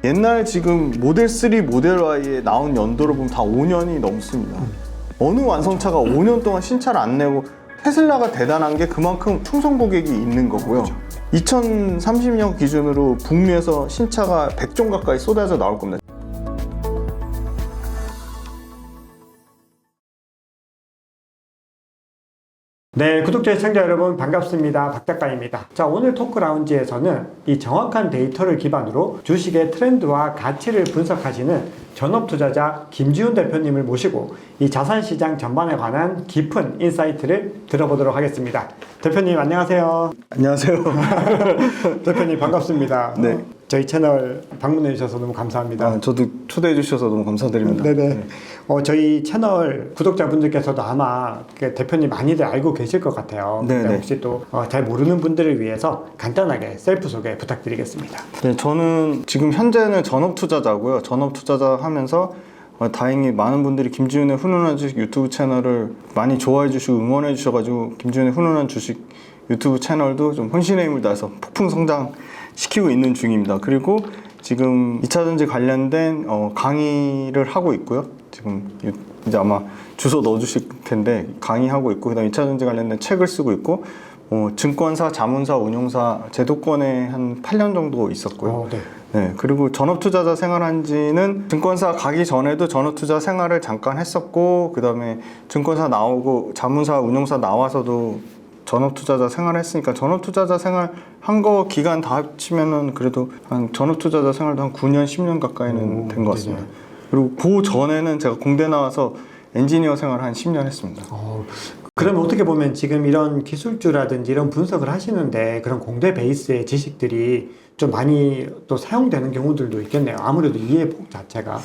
옛날 지금 모델 3, 모델 Y에 나온 연도로 보면 다 5년이 넘습니다. 어느 완성차가 5년 동안 신차를 안 내고 테슬라가 대단한 게 그만큼 충성 고객이 있는 거고요. 2030년 기준으로 북미에서 신차가 100종 가까이 쏟아져 나올 겁니다. 네, 구독자 시청자 여러분 반갑습니다. 박 작가입니다. 자, 오늘 토크 라운지에서는 이 정확한 데이터를 기반으로 주식의 트렌드와 가치를 분석하시는 전업투자자 김지훈 대표님을 모시고 이 자산시장 전반에 관한 깊은 인사이트를 들어보도록 하겠습니다. 대표님 안녕하세요. 안녕하세요. 대표님 반갑습니다. 네. 저희 채널 방문해 주셔서 너무 감사합니다. 저도 초대해 주셔서 너무 감사드립니다. 네네. 저희 채널 구독자분들께서도 아마 대표님 많이들 알고 계실 것 같아요. 네네. 혹시 또 잘 모르는 분들을 위해서 간단하게 셀프 소개 부탁드리겠습니다. 네, 저는 지금 현재는 전업투자자고요. 전업투자자 하면서 다행히 많은 분들이 김지훈의 훈훈한 주식 유튜브 채널을 많이 좋아해 주시고 응원해 주셔가지고 김지훈의 훈훈한 주식 유튜브 채널도 좀 혼신의 힘을 다해서 폭풍 성장 시키고 있는 중입니다. 그리고 지금 2차전지 관련된 강의를 하고 있고요. 지금 이제 아마 주소 넣어주실 텐데 강의하고 있고, 그 다음에 2차전지 관련된 책을 쓰고 있고, 증권사, 자문사, 운용사 제도권에 한 8년 정도 있었고요. 네. 네, 그리고 전업투자자 생활한 지는 증권사 가기 전에도 전업투자 생활을 잠깐 했었고, 그 다음에 증권사 나오고 자문사, 운용사 나와서도 전업투자자 생활했으니까 전업투자자 생활 한 거 기간 다 합치면은 그래도 한 전업투자자 생활도 한 9년, 10년 가까이는 된 것 같습니다. 네네. 그리고 그 전에는 제가 공대 나와서 엔지니어 생활 한 10년 했습니다. 그러면 어떻게 보면 지금 이런 기술주라든지 이런 분석을 하시는데 그런 공대 베이스의 지식들이 좀 많이 또 사용되는 경우들도 있겠네요. 아무래도 이해폭 자체가.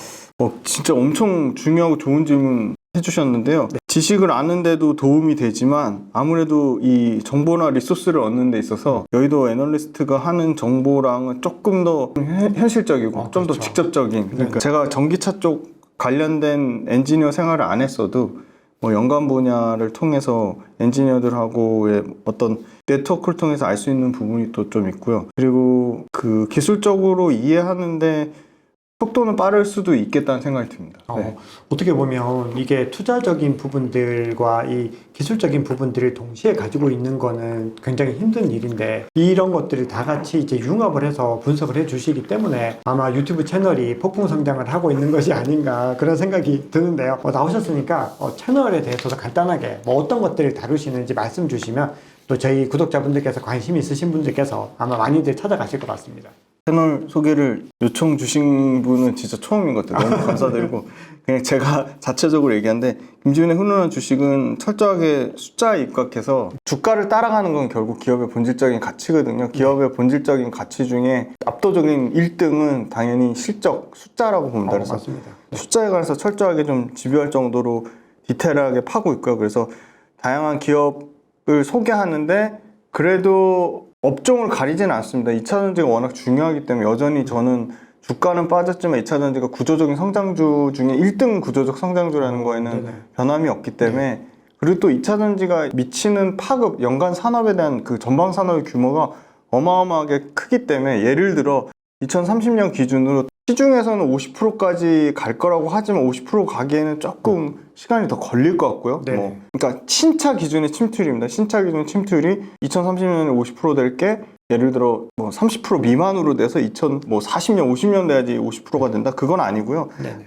진짜 엄청 중요하고 좋은 질문 해주셨는데요. 네. 지식을 아는데도 도움이 되지만 아무래도 이 정보나 리소스를 얻는 데 있어서 여의도 애널리스트가 하는 정보랑은 조금 더 현실적이고 좀 더 그렇죠. 직접적인, 그러니까 네. 제가 전기차 쪽 관련된 엔지니어 생활을 안 했어도 연관 분야를 통해서 엔지니어들하고의 어떤 네트워크를 통해서 알 수 있는 부분이 또 좀 있고요. 그리고 그 기술적으로 이해하는데 속도는 빠를 수도 있겠다는 생각이 듭니다. 네. 어떻게 보면 이게 투자적인 부분들과 이 기술적인 부분들을 동시에 가지고 있는 거는 굉장히 힘든 일인데, 이런 것들을 다 같이 이제 융합을 해서 분석을 해 주시기 때문에 아마 유튜브 채널이 폭풍 성장을 하고 있는 것이 아닌가 그런 생각이 드는데요. 나오셨으니까 채널에 대해서도 간단하게 어떤 것들을 다루시는지 말씀 주시면 또 저희 구독자분들께서 관심 있으신 분들께서 아마 많이들 찾아가실 것 같습니다. 채널 소개를 요청 주신 분은 진짜 처음인 것 같아요. 너무 감사드리고 그냥 제가 자체적으로 얘기하는데, 김지훈의 훈훈한 주식은 철저하게 숫자에 입각해서 주가를 따라가는 건 결국 기업의 본질적인 가치거든요. 기업의 본질적인 가치 중에 압도적인 1등은 당연히 실적, 숫자라고 봅니다. 그래서 맞습니다. 숫자에 관해서 철저하게 좀 집요할 정도로 디테일하게 파고 있고요. 그래서 다양한 기업을 소개하는데 그래도 업종을 가리지는 않습니다. 2차전지가 워낙 중요하기 때문에 여전히 저는 주가는 빠졌지만 2차전지가 구조적인 성장주 중에 1등 구조적 성장주라는 거에는 네네. 변함이 없기 때문에, 그리고 또 2차전지가 미치는 파급, 연간 산업에 대한 그 전방 산업의 규모가 어마어마하게 크기 때문에, 예를 들어 2030년 기준으로 시중에서는 50%까지 갈 거라고 하지만 50% 가기에는 조금 시간이 더 걸릴 것 같고요. 네. 그러니까 신차 기준의 침투율입니다. 신차 기준의 침투율이 2030년에 50% 될 게 예를 들어 30% 미만으로 돼서 2040년, 50년 돼야지 50%가 된다. 그건 아니고요. 네네.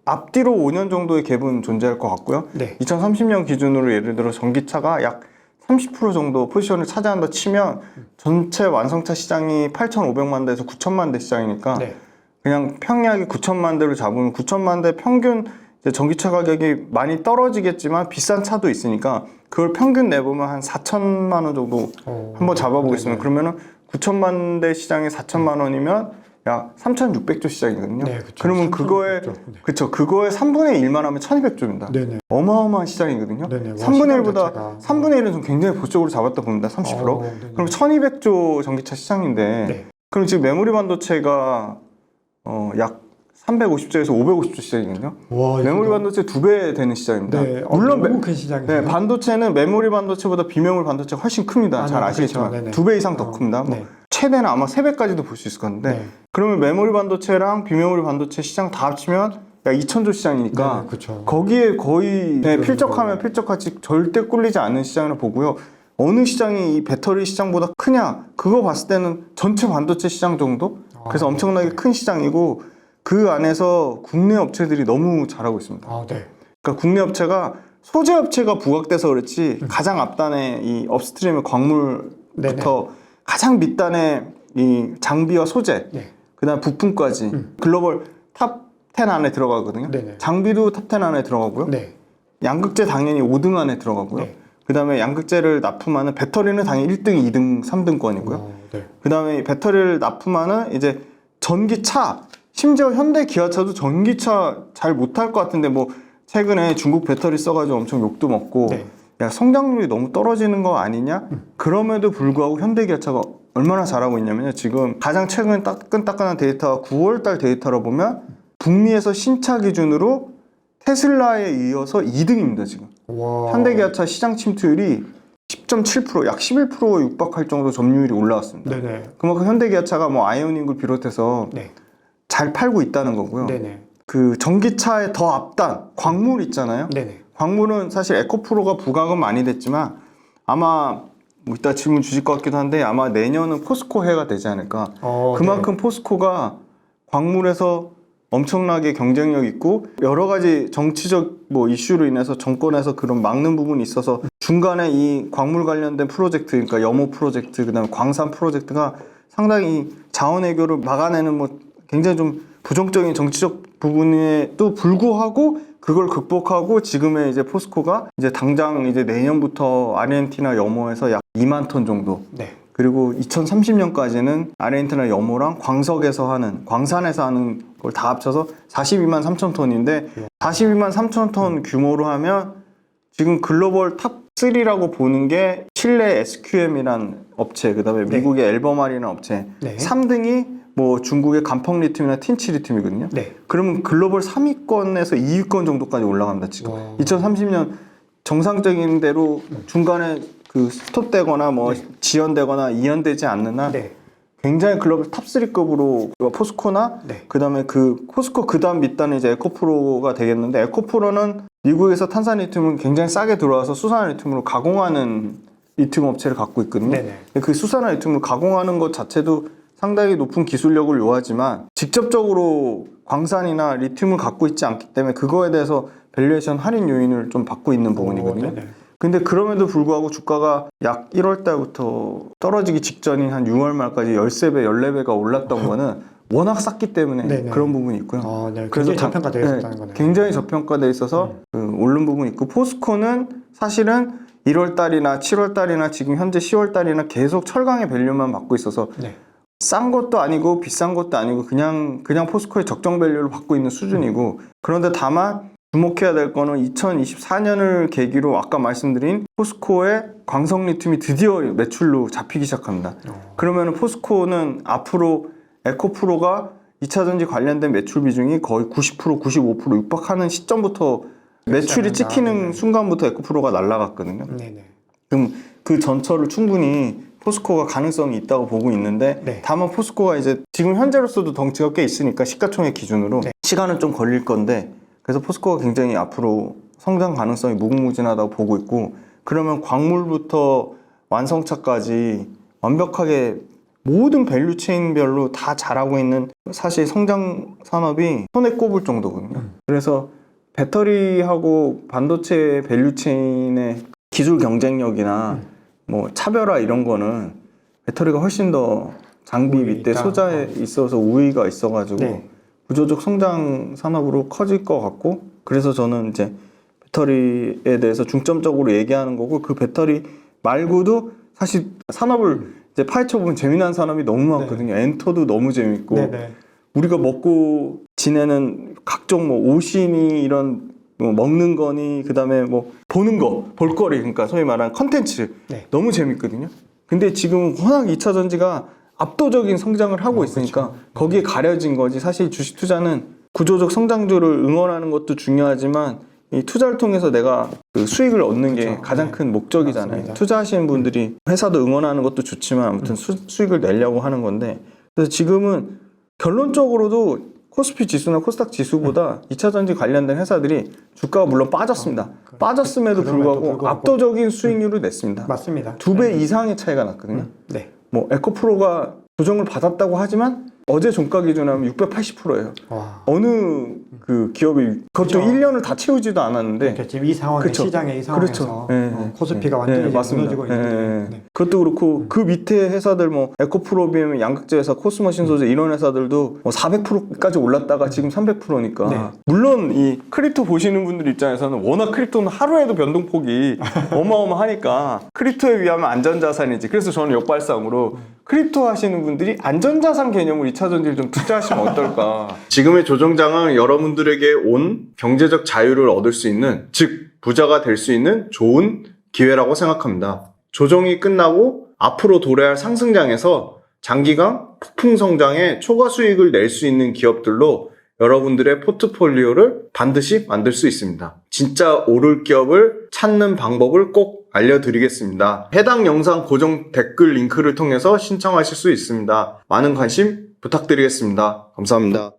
앞뒤로 5년 정도의 갭은 존재할 것 같고요. 네. 2030년 기준으로 예를 들어 전기차가 약 30% 정도 포지션을 차지한다 치면 전체 완성차 시장이 8,500만 대에서 9,000만 대 시장이니까 네. 그냥 평약이 9,000만 대를 잡으면 9,000만 대 평균 이제 전기차 가격이 많이 떨어지겠지만 비싼 차도 있으니까 그걸 평균 내보면 한 4천만 원 정도 한번 잡아보겠습니다. 그러면은 9천만 대 시장에 4천만 원이면 약 3,600조 시장이거든요. 네, 그쵸. 그러면 그거에 3,600조. 네. 그쵸, 그거의 3분의 1만 하면 1,200조입니다. 네네. 어마어마한 시장이거든요. 네네. 3분의 1보다 자체가. 3분의 1은 좀 굉장히 보수적으로 잡았다 봅니다. 30%. 네네. 그럼 1,200조 전기차 시장인데, 네. 그럼 지금 메모리 반도체가 약 350조에서 550조 시장이거든요. 와, 메모리 반도체 2배 되는 시장입니다. 네. 물론 너무 큰 시장이네요. 네, 반도체는 메모리 반도체보다 비메모리 반도체가 훨씬 큽니다. 잘 아시겠지만 그렇죠. 네네. 2배 이상 더 큽니다. 네. 최대는 아마 3배까지도 볼 수 있을 것 같은데 네. 그러면 메모리 반도체랑 비메모리 반도체 시장 다 합치면 약 2천조 시장이니까 네, 그쵸. 거기에 거의 필적하면 필적같이 절대 꿀리지 않는 시장을 보고요. 어느 시장이 이 배터리 시장보다 크냐? 그거 봤을 때는 전체 반도체 시장 정도? 그래서 엄청나게 큰 시장이고 그 안에서 국내 업체들이 너무 잘하고 있습니다. 네. 그러니까 국내 업체가 소재 업체가 부각돼서 그렇지 가장 앞단에 이 업스트림의 광물부터 네네. 가장 밑단에 이 장비와 소재, 네. 그다음 부품까지 글로벌 탑 10 안에 들어가거든요. 네네. 장비도 탑 10 안에 들어가고요. 네. 양극재 당연히 5등 안에 들어가고요. 네. 그다음에 양극재를 납품하는 배터리는 당연히 1등, 2등, 3등권이고요. 네. 그다음에 배터리를 납품하는 이제 전기차, 심지어 현대 기아차도 전기차 잘 못할 것 같은데 뭐 최근에 중국 배터리 써가지고 엄청 욕도 먹고 네. 야 성장률이 너무 떨어지는 거 아니냐? 그럼에도 불구하고 현대 기아차가 얼마나 잘하고 있냐면요. 지금 가장 최근 따끈따끈한 데이터가 9월달 데이터로 보면 북미에서 신차 기준으로 테슬라에 이어서 2등입니다 지금. 와. 현대기아차 시장 침투율이 10.7%, 약 11%에 육박할 정도 점유율이 올라왔습니다. 네네. 그만큼 현대기아차가 뭐 아이오닉을 비롯해서 네. 잘 팔고 있다는 거고요. 네네. 그 전기차의 더 앞단 광물 있잖아요. 네네. 광물은 사실 에코프로가 부각은 많이 됐지만 아마 뭐 이따 질문 주실 것 같기도 한데 아마 내년은 포스코 해가 되지 않을까. 그만큼 포스코가 광물에서 엄청나게 경쟁력 있고 여러 가지 정치적 뭐 이슈로 인해서 정권에서 그런 막는 부분이 있어서 중간에 이 광물 관련된 프로젝트, 그러니까 염호 프로젝트, 그다음에 광산 프로젝트가 상당히 자원 외교를 막아내는 뭐 굉장히 좀 부정적인 정치적 부분에도 불구하고 그걸 극복하고 지금의 이제 포스코가 이제 당장 이제 내년부터 아르헨티나 염호에서 약 2만 ton 정도. 네. 그리고 2030년까지는 아르헨티나 염호랑 광석에서 하는, 광산에서 하는 걸 다 합쳐서 42만 3천 톤인데 42만 3천 톤 규모로 하면 지금 글로벌 탑 3라고 보는 게 칠레 SQM이란 업체, 그 다음에 미국의 엘버말이라는 업체, 네. 3등이 뭐 중국의 간펑 리튬이나 틴치 리튬이거든요. 네. 그러면 글로벌 3위권에서 2위권 정도까지 올라갑니다 지금. 2030년 정상적인 대로 중간에 그 스톱되거나 뭐 지연되거나 이연되지 않는 한 네. 굉장히 글로벌 탑3급으로 포스코나 네. 그다음에 그 포스코 그다음 밑단에 이제 에코프로가 되겠는데 에코프로는 미국에서 탄산 리튬을 굉장히 싸게 들어와서 수산화 리튬으로 가공하는 리튬 업체를 갖고 있거든요. 네네. 그 수산화 리튬을 가공하는 것 자체도 상당히 높은 기술력을 요하지만 직접적으로 광산이나 리튬을 갖고 있지 않기 때문에 그거에 대해서 밸류에이션 할인 요인을 좀 받고 있는 부분이거든요. 네네. 근데 그럼에도 불구하고 주가가 약 1월 달부터 떨어지기 직전인 한 6월 말까지 13배, 14배가 올랐던 거는 워낙 쌌기 때문에 네네. 그런 부분이 있고요. 네. 굉장히 저평가되어 있었다는 거네요. 굉장히 저평가되어 있어서 그 오른 부분이 있고 포스코는 사실은 1월 달이나 7월 달이나 지금 현재 10월 달이나 계속 철강의 밸류만 받고 있어서 네. 싼 것도 아니고 비싼 것도 아니고 그냥 포스코의 적정 밸류를 받고 있는 수준이고 그런데 다만 주목해야 될 거는 2024년을 계기로 아까 말씀드린 포스코의 광석 리튬이 드디어 매출로 잡히기 시작합니다. 그러면 포스코는 앞으로 에코프로가 2차전지 관련된 매출 비중이 거의 90%, 95% 육박하는 시점부터 매출이 찍히는 순간부터 에코프로가 날아갔거든요. 네네. 그럼 그 전철을 충분히 포스코가 가능성이 있다고 보고 있는데 네. 다만 포스코가 이제 지금 현재로서도 덩치가 꽤 있으니까 시가총액 기준으로 네. 시간은 좀 걸릴 건데 그래서 포스코가 굉장히 앞으로 성장 가능성이 무궁무진하다고 보고 있고 그러면 광물부터 완성차까지 완벽하게 모든 밸류체인별로 다 잘하고 있는 사실 성장 산업이 손에 꼽을 정도거든요. 그래서 배터리하고 반도체 밸류체인의 기술 경쟁력이나 뭐 차별화 이런 거는 배터리가 훨씬 더 장비 밑에 소자에 있어서 우위가 있어가지고 네. 구조적 성장 산업으로 커질 것 같고 그래서 저는 이제 배터리에 대해서 중점적으로 얘기하는 거고 그 배터리 말고도 사실 산업을 이제 파헤쳐 보면 재미난 산업이 너무 많거든요. 엔터도 너무 재밌고 네네. 우리가 먹고 지내는 각종 뭐 옷이니 이런 뭐 먹는 거니 그다음에 뭐 보는 거 볼거리 그러니까 소위 말하는 컨텐츠 네. 너무 재밌거든요. 근데 지금 워낙 2차 전지가 압도적인 성장을 하고 있으니까 그렇죠. 거기에 가려진 거지 사실 주식 투자는 구조적 성장주를 응원하는 것도 중요하지만 이 투자를 통해서 내가 그 수익을 얻는 게 그렇죠. 가장 네. 큰 목적이잖아요. 맞습니다. 투자하시는 분들이 회사도 응원하는 것도 좋지만 아무튼 수익을 내려고 하는 건데, 그래서 지금은 결론적으로도 코스피 지수나 코스닥 지수보다 2차 전지 관련된 회사들이 주가가 물론 빠졌습니다. 빠졌음에도 불구하고 압도적인 수익률을 냈습니다. 맞습니다. 2배 이상의 차이가 났거든요. 네. 뭐 에코프로가 조정을 받았다고 하지만 어제 종가 기준으로 하면 680%예요. 와. 어느 그 기업이 그것도 그렇죠. 1년을 다 채우지도 않았는데, 그러니까 지금 이 상황에 그렇죠. 시장의 이 상황에서 그렇죠. 네, 코스피가 네, 완전히 네, 맞습니다. 무너지고 네, 있는데 네. 그것도 그렇고 그 밑에 회사들 뭐 에코프로비움, 양극재 회사, 코스모신 소재 이런 회사들도 뭐 400%까지 올랐다가 지금 300%니까 네. 물론 이 크립토 보시는 분들 입장에서는 워낙 크립토는 하루에도 변동폭이 어마어마하니까 크립토에 비하면 안전자산이지. 그래서 저는 역발상으로 크립토 하시는 분들이 안전자산 개념으로 2차 전지를 좀 투자하시면 어떨까. 지금의 조정장은 여러분들에게 온 경제적 자유를 얻을 수 있는, 즉 부자가 될 수 있는 좋은 기회라고 생각합니다. 조정이 끝나고 앞으로 도래할 상승장에서 장기간 폭풍 성장에 초과 수익을 낼 수 있는 기업들로 여러분들의 포트폴리오를 반드시 만들 수 있습니다. 진짜 오를 기업을 찾는 방법을 꼭 알려드리겠습니다. 해당 영상 고정 댓글 링크를 통해서 신청하실 수 있습니다. 많은 관심 부탁드리겠습니다. 감사합니다.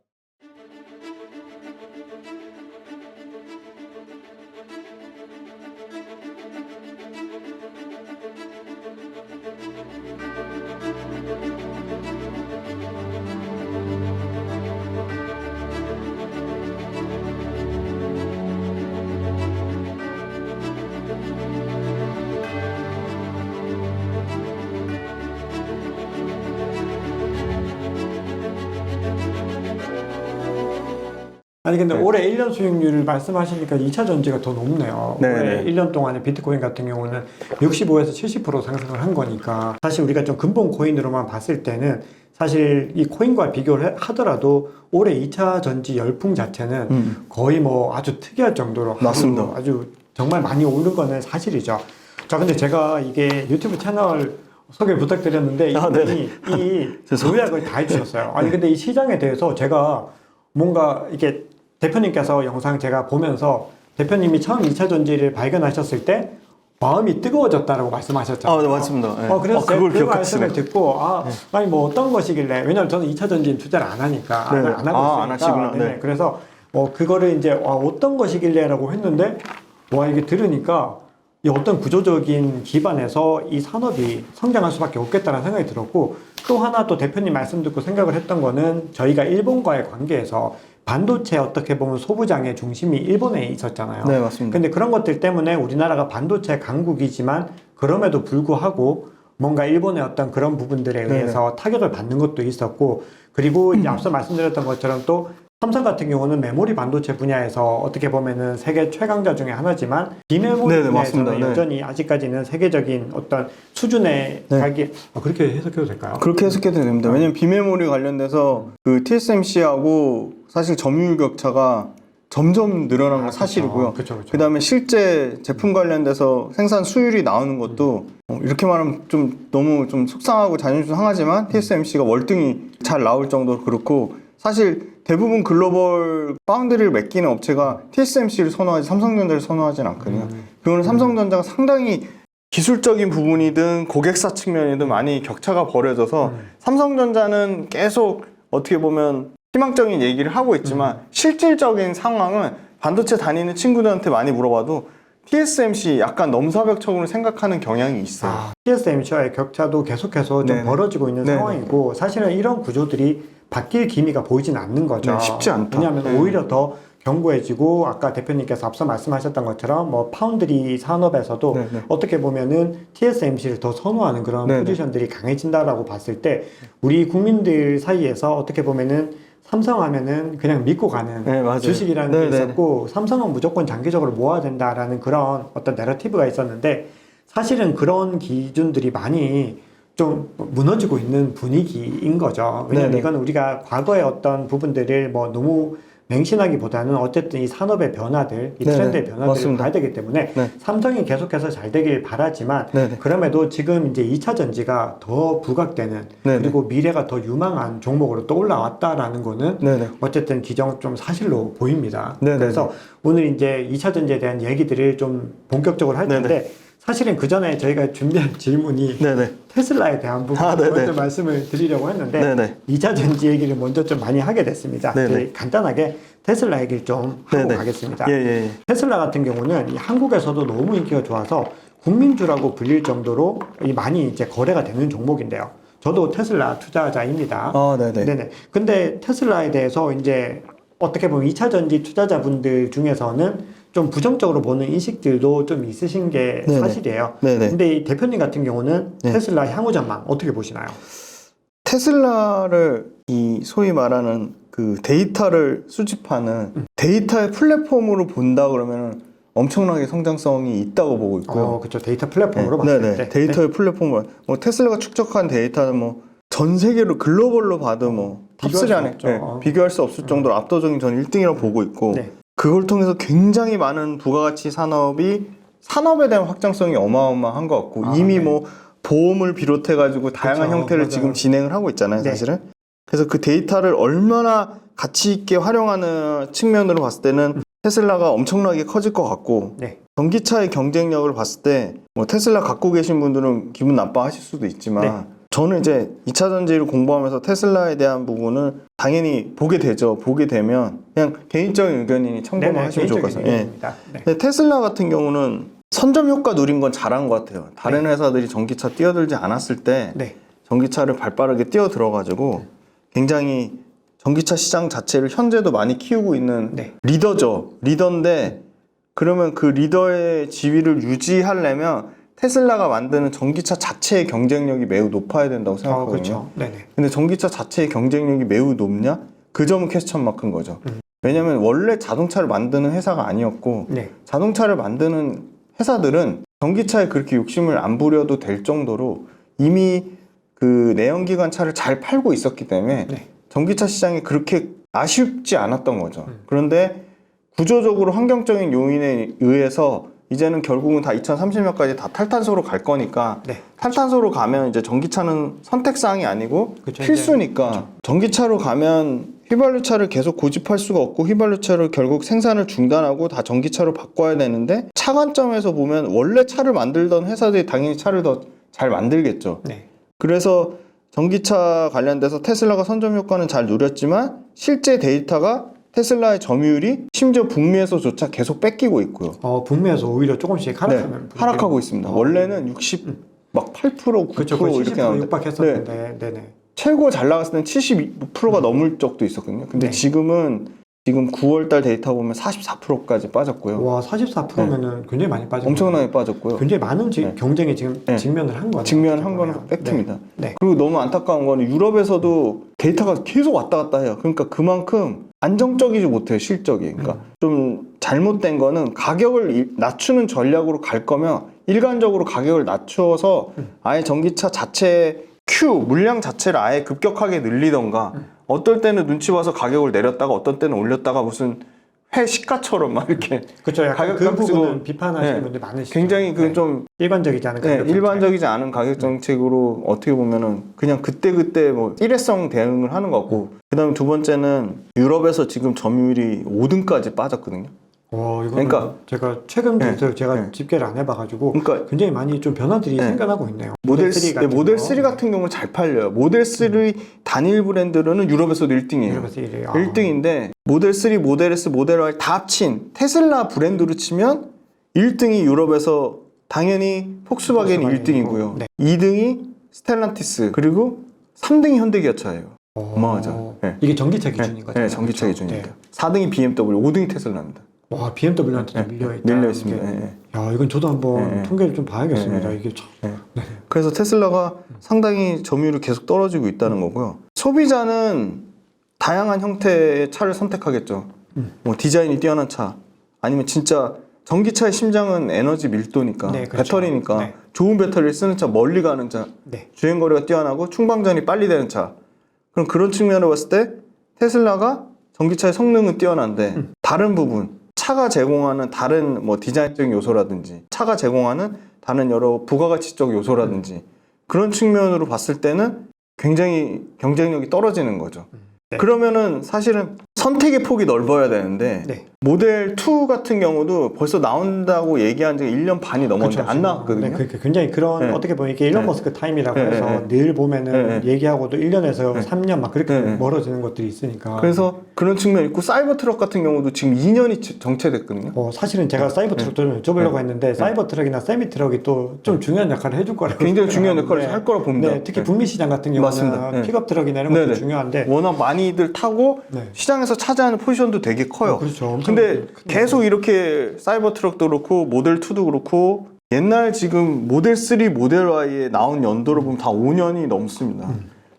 아니 근데 네. 올해 1년 수익률을 말씀하시니까 2차 전지가 더 높네요. 네, 올해 네. 1년 동안에 비트코인 같은 경우는 65에서 70% 상승을 한 거니까 사실 우리가 좀 근본 코인으로만 봤을 때는 사실 이 코인과 비교를 하더라도 올해 2차 전지 열풍 자체는 거의 뭐 아주 특이할 정도로 맞습니다. 아주 정말 많이 오른 거는 사실이죠. 자, 근데 제가 이게 유튜브 채널 소개 부탁드렸는데 이분이 이 요약을 다 해주셨어요. 아니 근데 이 시장에 대해서 제가 뭔가 이게 대표님께서 영상 제가 보면서 대표님이 처음 2차 전지를 발견하셨을 때 마음이 뜨거워졌다라고 말씀하셨잖아요. 네, 맞습니다. 네. 그래서 그걸 그 말씀을 기억하시네. 듣고 아니 뭐 어떤 것이길래, 왜냐면 저는 2차 전지는 투자를 안 하니까 네. 안 하고 안 있으니까 하시구나. 네. 그래서 그거를 이제 어떤 것이길래라고 했는데 이게 들으니까 이 어떤 구조적인 기반에서 이 산업이 성장할 수밖에 없겠다는 생각이 들었고, 또 하나 또 대표님 말씀 듣고 생각을 했던 거는 저희가 일본과의 관계에서 반도체 어떻게 보면 소부장의 중심이 일본에 있었잖아요. 네, 맞습니다. 근데 그런 것들 때문에 우리나라가 반도체 강국이지만 그럼에도 불구하고 뭔가 일본의 어떤 그런 부분들에 의해서 타격을 받는 것도 있었고, 그리고 이제 앞서 말씀드렸던 것처럼 또 삼성 같은 경우는 메모리 반도체 분야에서 어떻게 보면은 세계 최강자 중에 하나지만 비메모리 네네, 분야에서는 맞습니다. 네. 여전히 아직까지는 세계적인 어떤 수준에 가기 그렇게 해석해도 될까요? 그렇게 해석해도 됩니다. 왜냐면 비메모리 관련돼서 그 TSMC하고 사실 점유율 격차가 점점 늘어난 건 사실이고요. 그렇죠. 그다음에 실제 제품 관련돼서 생산 수율이 나오는 것도 이렇게 말하면 좀 너무 좀 속상하고 자존심 상하지만 TSMC가 월등히 잘 나올 정도로 그렇고, 사실 대부분 글로벌 파운드리를 맡기는 업체가 TSMC를 선호하지 삼성전자를 선호하진 않거든요. 그거는 삼성전자가 상당히 기술적인 부분이든 고객사 측면이든 많이 격차가 벌어져서 삼성전자는 계속 어떻게 보면 희망적인 얘기를 하고 있지만 실질적인 상황은 반도체 다니는 친구들한테 많이 물어봐도 TSMC 약간 넘사벽적으로 생각하는 경향이 있어요. TSMC와의 격차도 계속해서 좀 네네. 벌어지고 있는 네네. 상황이고, 사실은 이런 구조들이 바뀔 기미가 보이진 않는 거죠. 네, 쉽지 않다. 왜냐하면 오히려 더 견고해지고, 아까 대표님께서 앞서 말씀하셨던 것처럼 뭐 파운드리 산업에서도 네네. 어떻게 보면은 TSMC를 더 선호하는 그런 네네. 포지션들이 강해진다라고 봤을 때 우리 국민들 사이에서 어떻게 보면은 삼성 하면은 그냥 믿고 가는 네, 맞아요. 주식이라는 게 네네네. 있었고, 삼성은 무조건 장기적으로 모아야 된다라는 그런 어떤 내러티브가 있었는데, 사실은 그런 기준들이 많이 좀 무너지고 있는 분위기인 거죠. 왜냐하면 네네. 이건 우리가 과거의 어떤 부분들을 뭐 너무 맹신하기보다는 어쨌든 이 산업의 변화들, 이 네네. 트렌드의 변화들을 맞습니다. 봐야 되기 때문에 네. 삼성이 계속해서 잘 되길 바라지만 네네. 그럼에도 지금 이제 2차 전지가 더 부각되는 네네. 그리고 미래가 더 유망한 종목으로 또 올라왔다라는 거는 네네. 어쨌든 기정 좀 사실로 보입니다. 네네. 그래서 오늘 이제 2차 전지에 대한 얘기들을 좀 본격적으로 할 텐데 네네. 사실은 그 전에 저희가 준비한 질문이 네네. 테슬라에 대한 부분 네네. 먼저 말씀을 드리려고 했는데 네네. 2차 전지 얘기를 먼저 좀 많이 하게 됐습니다. 네네. 저희 간단하게 테슬라 얘기를 좀 하고 네네. 가겠습니다. 예. 테슬라 같은 경우는 이 한국에서도 너무 인기가 좋아서 국민주라고 불릴 정도로 많이 이제 거래가 되는 종목인데요. 저도 테슬라 투자자입니다. 네네. 근데 테슬라에 대해서 이제 어떻게 보면 2차 전지 투자자분들 중에서는 좀 부정적으로 보는 인식들도 좀 있으신 게 네네. 사실이에요. 네네. 근데 이 대표님 같은 경우는 네. 테슬라 향후 전망 어떻게 보시나요? 테슬라를 이 소위 말하는 그 데이터를 수집하는 데이터의 플랫폼으로 본다 그러면 엄청나게 성장성이 있다고 보고 있고요. 그렇죠. 데이터 플랫폼으로 봤을 네네. 때. 데이터의 플랫폼으로 뭐 테슬라가 축적한 데이터는 뭐 전 세계로 글로벌로 봐도 뭐 비교할 탑3 수 안에 없죠. 비교할 수 없을 정도로 압도적인 전 1등이라고 보고 있고 네. 그걸 통해서 굉장히 많은 부가가치 산업에 대한 확장성이 어마어마한 것 같고 이미 네. 뭐 보험을 비롯해 가지고 다양한 그쵸, 형태를 맞아요. 지금 진행을 하고 있잖아요, 네. 사실은. 그래서 그 데이터를 얼마나 가치 있게 활용하는 측면으로 봤을 때는 테슬라가 엄청나게 커질 것 같고 네. 전기차의 경쟁력을 봤을 때 뭐 테슬라 갖고 계신 분들은 기분 나빠하실 수도 있지만 네. 저는 이제 2차 전지를 공부하면서 테슬라에 대한 부분을 당연히 보게 되죠. 보게 되면 그냥 개인적인 의견이니 참고만 하시면 좋을 것 같아요. 예. 네. 근데 테슬라 같은 경우는 선점 효과 누린 건 잘한 것 같아요. 다른 회사들이 전기차 뛰어들지 않았을 때 네. 전기차를 발빠르게 뛰어들어가지고 굉장히 전기차 시장 자체를 현재도 많이 키우고 있는 네. 리더죠. 리더인데 그러면 그 리더의 지위를 유지하려면 테슬라가 만드는 전기차 자체의 경쟁력이 매우 높아야 된다고 생각하거든요. 그렇죠. 네네. 근데 전기차 자체의 경쟁력이 매우 높냐? 그 점은 퀘스천 마크인 거죠. 왜냐면 원래 자동차를 만드는 회사가 아니었고 네. 자동차를 만드는 회사들은 전기차에 그렇게 욕심을 안 부려도 될 정도로 이미 그 내연기관 차를 잘 팔고 있었기 때문에 네. 전기차 시장이 그렇게 아쉽지 않았던 거죠. 그런데 구조적으로 환경적인 요인에 의해서 이제는 결국은 다 2030년까지 다 탈탄소로 갈 거니까 네. 탈탄소로 가면 이제 전기차는 선택사항이 아니고 그쵸, 필수니까 전기차로 가면 휘발유차를 계속 고집할 수가 없고 휘발유차를 결국 생산을 중단하고 다 전기차로 바꿔야 되는데 차관점에서 보면 원래 차를 만들던 회사들이 당연히 차를 더 잘 만들겠죠. 네. 그래서 전기차 관련돼서 테슬라가 선점 효과는 잘 누렸지만 실제 데이터가 테슬라의 점유율이 심지어 북미에서조차 계속 뺏기고 있고요. 북미에서 오히려 조금씩 네, 하락하면 하락하고 있습니다. 원래는 60막 8%, 9% 그렇죠. 거의 이렇게 70% 나오는데 육박했었는데 네네. 최고 잘 나갔을 때는 72%가 넘을 적도 있었거든요. 근데 네. 지금 9월달 데이터 보면 44%까지 빠졌고요. 와 44%면은 굉장히 많이 빠진 엄청나게 빠졌고요. 굉장히 많은 네. 경쟁에 지금 네. 직면을 한 거네요. 직면한 거는 팩트입니다. 네. 그리고 너무 안타까운 거는 유럽에서도 데이터가 계속 왔다 갔다 해요. 그러니까 그만큼 안정적이지 못해요, 실적이. 그러니까 좀 잘못된 거는 가격을 낮추는 전략으로 갈 거면 일관적으로 가격을 낮추어서 아예 전기차 자체 물량 자체를 아예 급격하게 늘리던가 어떨 때는 눈치 봐서 가격을 내렸다가 어떤 때는 올렸다가 무슨 회 시가처럼 막 이렇게 그렇죠. 약간 가격 그 값 부분은 쓰고, 비판하시는 네. 분들 많으시죠. 굉장히 그 네. 좀 일반적이지 않은 가격 정책. 일반적이지 않은 가격 정책으로 어떻게 보면은 그냥 그때 뭐 일회성 대응을 하는 것 같고 그다음에 두 번째는 유럽에서 지금 점유율이 5등까지 빠졌거든요. 이거는 그러니까 제가 최근 들어서 제가 네. 집계를 안 해봐가지고 그러니까 굉장히 많이 좀 변화들이 네. 생겨나고 있네요. 모델 3 거. 같은 경우는 잘 팔려요. 모델 3 단일 브랜드로는 유럽에서도 1등이에요. 유럽에서 1위. 1등인데 모델 3, 모델 S, 모델 Y 다 합친 테슬라 브랜드로 치면 1등이 유럽에서 당연히 폭스바겐이 1등이고요. 네. 2등이 스텔란티스 그리고 3등이 현대기아차예요. 어마어마하죠. 네. 이게 전기차 기준인 거죠? 네, 전기차 그렇죠? 기준이니까. 네. 4등이 BMW, 5등이 테슬라입니다. 와, BMW한테 네, 밀려 있다. 밀려 있습니다. 네. 야, 이건 저도 한번 네. 통계를 좀 봐야겠습니다. 네. 이게 참. 네. 그래서 테슬라가 상당히 점유율이 계속 떨어지고 있다는 거고요. 소비자는 다양한 형태의 차를 선택하겠죠. 뭐 디자인이 뛰어난 차, 아니면 진짜 전기차의 심장은 에너지 밀도니까, 네, 그렇죠. 배터리니까 네. 좋은 배터리를 쓰는 차, 멀리 가는 차, 네. 주행거리가 뛰어나고 충방전이 빨리 되는 차. 그럼 그런 측면으로 봤을 때 테슬라가 전기차의 성능은 뛰어난데 다른 부분, 차가 제공하는 다른 뭐 디자인적인 요소라든지 차가 제공하는 다른 여러 부가가치적 요소라든지 그런 측면으로 봤을 때는 굉장히 경쟁력이 떨어지는 거죠. 네. 그러면은 사실은 선택의 폭이 넓어야 되는데 네. 모델 2 같은 경우도 벌써 나온다고 얘기한 지 1년 반이 넘었는데 안 나왔거든요. 네, 그러니까 굉장히 그런 네. 어떻게 보면 이게 일론 네. 머스크 타임이라고 네, 해서 네, 늘 보면은 네. 얘기하고도 1년에서 네. 3년 막 그렇게 네. 멀어지는 것들이 있으니까. 그래서 그런 측면이 있고 사이버 트럭 같은 경우도 지금 2년이 정체됐거든요. 사실은 제가 사이버 트럭도 여쭤보려고 했는데 사이버 트럭이나 세미 트럭이 또 좀 중요한 역할을 해줄 거라고 굉장히 중요한 역할을 생각하는데 할 거라고 봅니다. 네, 특히 북미 시장 같은 경우는 맞습니다. 네. 픽업 트럭이나 이런 것도 네네. 중요한데 워낙 많이들 타고 네. 시장에서 차지하는 포지션도 되게 커요. 그렇죠. 엄청 근데 큰 계속 이렇게 사이버 트럭도 그렇고 모델 2도 그렇고 옛날 지금 모델 3, 모델 Y에 나온 연도를 보면 다 5년이 넘습니다.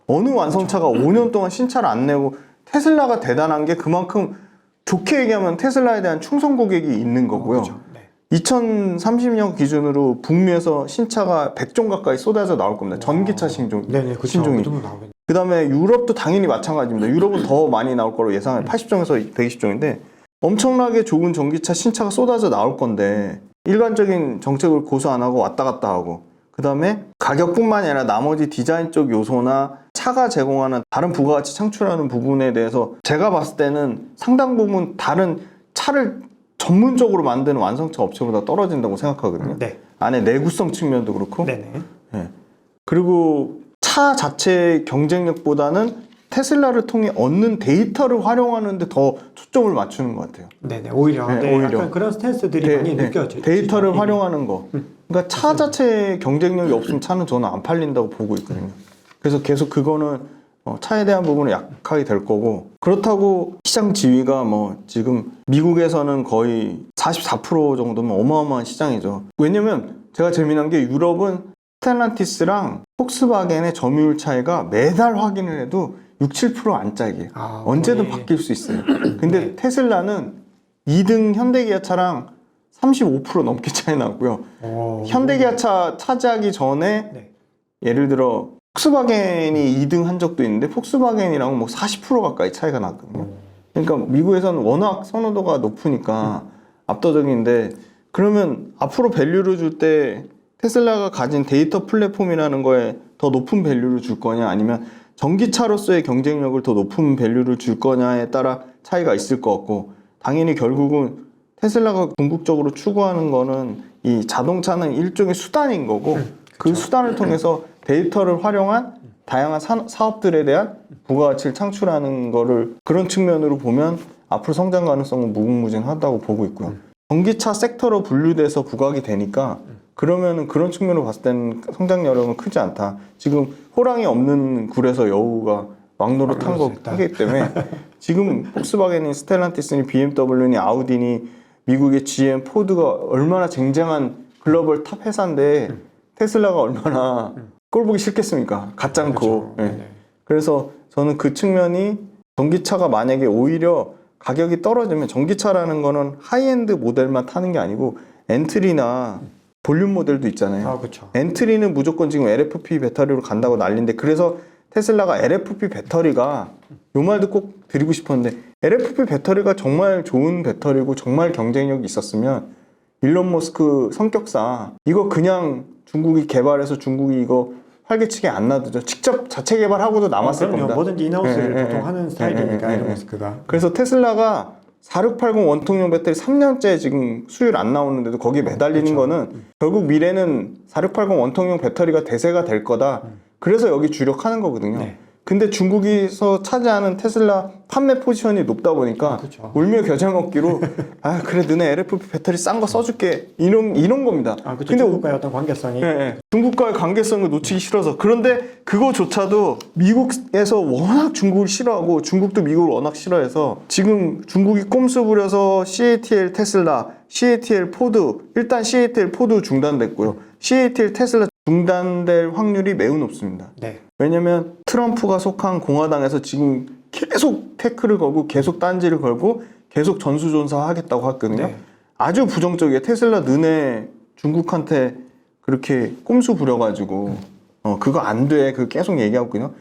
어느 완성차가 5년 동안 신차를 안 내고 테슬라가 대단한 게 그만큼 좋게 얘기하면 테슬라에 대한 충성 고객이 있는 거고요. 그렇죠. 네. 2030년 기준으로 북미에서 신차가 100종 가까이 쏟아져 나올 겁니다. 전기차 신종, 네네, 그렇죠. 신종이. 그 정도 나오겠네. 그 다음에 유럽도 당연히 마찬가지입니다. 유럽은 더 많이 나올 거로 예상해요. 80종에서 120종인데 엄청나게 좋은 전기차 신차가 쏟아져 나올 건데 일관적인 정책을 고수 안 하고 왔다 갔다 하고 그 다음에 가격뿐만이 아니라 나머지 디자인적 요소나 차가 제공하는 다른 부가가치 창출하는 부분에 대해서 제가 봤을 때는 상당 부분 다른 차를 전문적으로 만드는 완성차 업체보다 떨어진다고 생각하거든요. 네. 안에 내구성 측면도 그렇고 네네. 네. 그리고 차 자체의 경쟁력보다는 테슬라를 통해 얻는 데이터를 활용하는 데 더 초점을 맞추는 것 같아요. 네네. 오히려. 네, 네, 오히려. 약간 그런 스탠스들이 많이 느껴져요. 데이터를 활용하는 거. 그러니까 차 자체의 경쟁력이 없으면 차는 저는 안 팔린다고 보고 있거든요. 그래서 계속 그거는 차에 대한 부분은 약하게 될 거고 그렇다고 시장 지위가 뭐 지금 미국에서는 거의 44% 정도면 어마어마한 시장이죠. 왜냐면 제가 재미난 게 유럽은 스텔란티스랑 폭스바겐의 점유율 차이가 매달 확인을 해도 6, 7% 안짝이에요. 언제든 거의... 바뀔 수 있어요. 근데 네. 테슬라는 2등 현대기아차랑 35% 넘게 차이 나고요. 현대기아차 차지하기 전에 네. 예를 들어 폭스바겐이 2등 한 적도 있는데 폭스바겐이랑 뭐 40% 가까이 차이가 났거든요. 그러니까 미국에서는 워낙 선호도가 높으니까 압도적인데 그러면 앞으로 밸류를 줄 때 테슬라가 가진 데이터 플랫폼이라는 거에 더 높은 밸류를 줄 거냐 아니면 전기차로서의 경쟁력을 더 높은 밸류를 줄 거냐에 따라 차이가 있을 것 같고 당연히 결국은 테슬라가 궁극적으로 추구하는 거는 이 자동차는 일종의 수단인 거고 그 수단을 통해서 데이터를 활용한 다양한 사업들에 대한 부가가치를 창출하는 거를 그런 측면으로 보면 앞으로 성장 가능성은 무궁무진하다고 보고 있고요. 전기차 섹터로 분류돼서 부각이 되니까 그러면은 그런 측면으로 봤을 때는 성장 여력은 크지 않다. 지금 호랑이 없는 굴에서 여우가 왕노릇 탄 거기 때문에 지금 폭스바겐이 스텔란티스니 BMW니 아우디니 미국의 GM, 포드가 얼마나 쟁쟁한 글로벌 탑 회사인데 테슬라가 얼마나 꼴 보기 싫겠습니까? 같지 않고. 그렇죠. 네. 그래서 저는 그 측면이 전기차가 만약에 오히려 가격이 떨어지면 전기차라는 거는 하이엔드 모델만 타는 게 아니고 엔트리나 볼륨 모델도 있잖아요. 그렇죠. 엔트리는 무조건 지금 LFP 배터리로 간다고 난리인데 그래서 테슬라가 LFP 배터리가 요 말도 꼭 드리고 싶었는데 LFP 배터리가 정말 좋은 배터리고 정말 경쟁력이 있었으면 일론 머스크 성격상 이거 그냥 중국이 개발해서 중국이 이거 활개치게 안 놔두죠. 직접 자체 개발하고도 남았을 겁니다. 뭐든지 인하우스를 보통 하는 스타일이니까 일론 머스크가. 그래서 테슬라가 4680 원통형 배터리 3년째 지금 수율 안 나오는데도 거기에 매달리는 거는 결국 미래는 4680 원통형 배터리가 대세가 될 거다. 그래서 여기 주력하는 거거든요. 네. 근데 중국에서 차지하는 테슬라 판매 포지션이 높다 보니까 그렇죠. 울며 겨자 먹기로 아 그래 너네 LFP 배터리 싼 거 써줄게 이런 겁니다. 그렇죠. 근데 중국과의 어떤 관계성이 중국과의 관계성을 놓치기 싫어서 그런데 그거조차도 미국에서 워낙 중국을 싫어하고 중국도 미국을 워낙 싫어해서 지금 중국이 꼼수 부려서 CATL 테슬라, CATL 포드 일단 CATL 포드 중단됐고요. CATL 테슬라 중단될 확률이 매우 높습니다. 네. 왜냐면 트럼프가 속한 공화당에서 지금 계속 태클을 걸고 계속 딴지를 걸고 계속 전수조사 하겠다고 했거든요. 네. 아주 부정적이에요. 테슬라 너네 중국한테 그렇게 꼼수 부려가지고 그거 안 돼. 그 계속 얘기하고 있거든요.